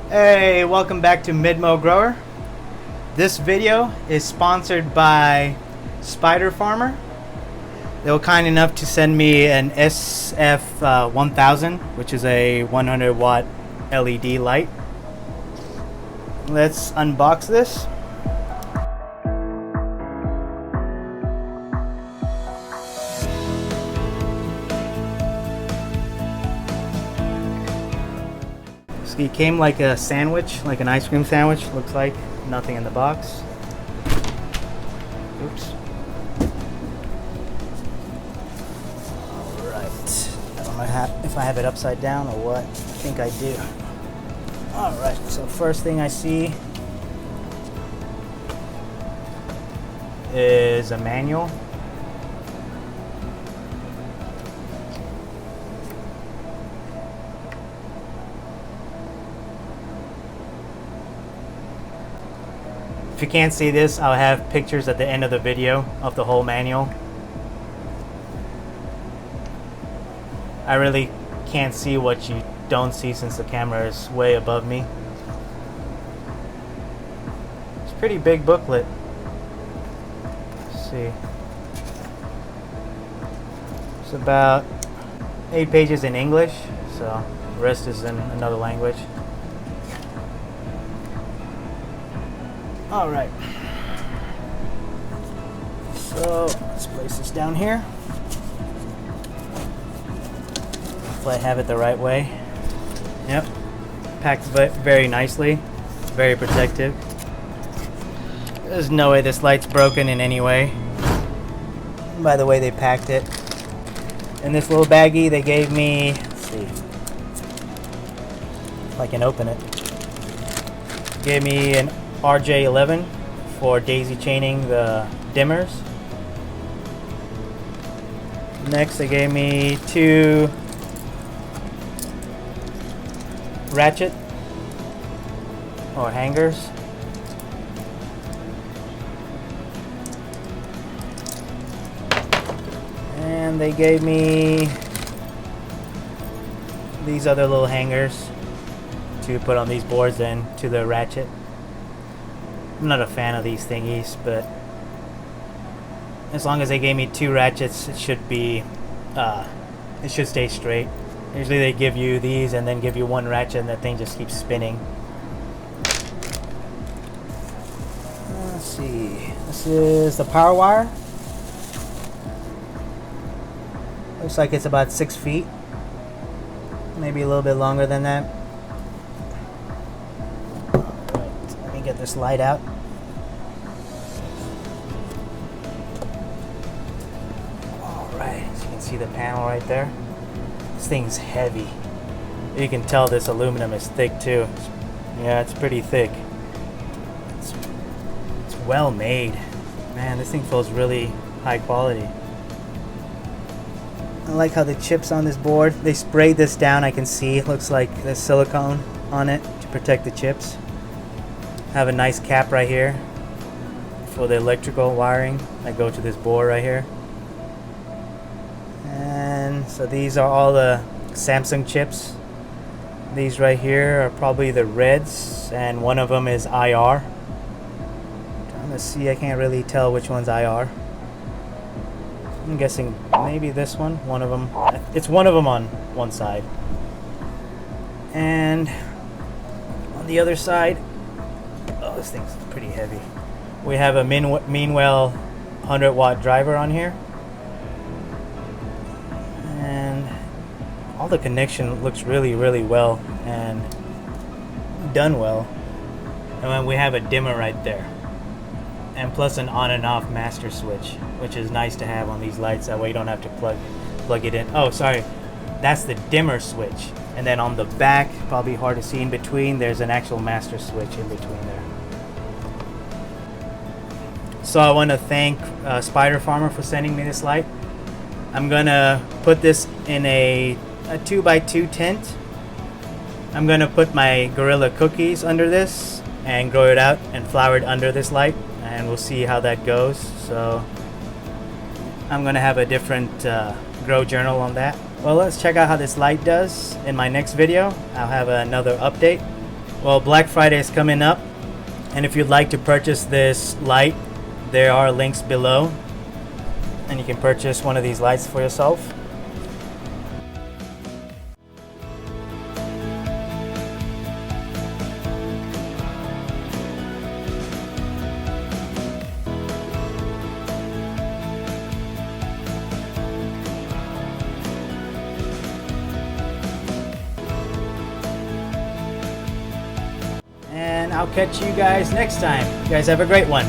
Hey, welcome back to Midmo Grower. This video is sponsored by Spider Farmer. They were kind enough to send me an SF1000, which is a 100 watt LED light. Let's unbox this. It came like a sandwich, like an ice cream sandwich. Looks like nothing in the box. Oops. Alright. I don't know if I have it upside down or what. I think I do. Alright, so first thing I see is a manual. If you can't see this, I'll have pictures at the end of the video of the whole manual. I really can't see what you don't see since the camera is way above me. It's a pretty big booklet. Let's see. It's about 8 pages in English, so the rest is in another language. All right, so let's place this down here. Hopefully I have it the right way. Yep, packed very nicely, very protective. There's no way this light's broken in any way. By the way they packed it. In this little baggie they gave me, let's see if I can open it. Gave me an RJ11 for daisy chaining the dimmers. Next they gave me 2 ratchet or hangers. And they gave me these other little hangers to put on these boards and to the ratchet. I'm not a fan of these thingies, but as long as they gave me 2 ratchets, it should stay straight. Usually they give you these and then give you 1 ratchet and that thing just keeps spinning. Let's see, this is the power wire. Looks like it's about 6 feet, maybe a little bit longer than that. Let me get this light out. Alright, so you can see the panel right there. This thing's heavy. You can tell this aluminum is thick too. Yeah, it's pretty thick. It's well made. Man, this thing feels really high quality. I like how the chips on this board, they sprayed this down. I can see it looks like there's silicone on it to protect the chips. Have a nice cap right here for the electrical wiring that go to this board right here. And so these are all the Samsung chips. These right here are probably the reds, and one of them is IR. Trying to see, I can't really tell which one's IR. I'm guessing maybe this one. One of them. It's one of them on one side. And on the other side, oh, this thing's pretty heavy. We have a Meanwell 100 watt driver on here. And all the connection looks really well and done well. And then we have a dimmer right there. And plus an on and off master switch, which is nice to have on these lights. That way you don't have to plug it in. Oh, sorry. That's the dimmer switch. And then on the back, probably hard to see in between, there's an actual master switch in between there. So I want to thank Spider Farmer for sending me this light. I'm gonna put this in a 2x2 tent. I'm gonna put my Gorilla cookies under this and grow it out and flower it under this light, and we'll see how that goes. So I'm gonna have a different grow journal on that. Well, let's check out how this light does in my next video. I'll have another update. Well, Black Friday is coming up, and if you'd like to purchase this light, there are links below, and you can purchase one of these lights for yourself. And I'll catch you guys next time. You guys have a great one.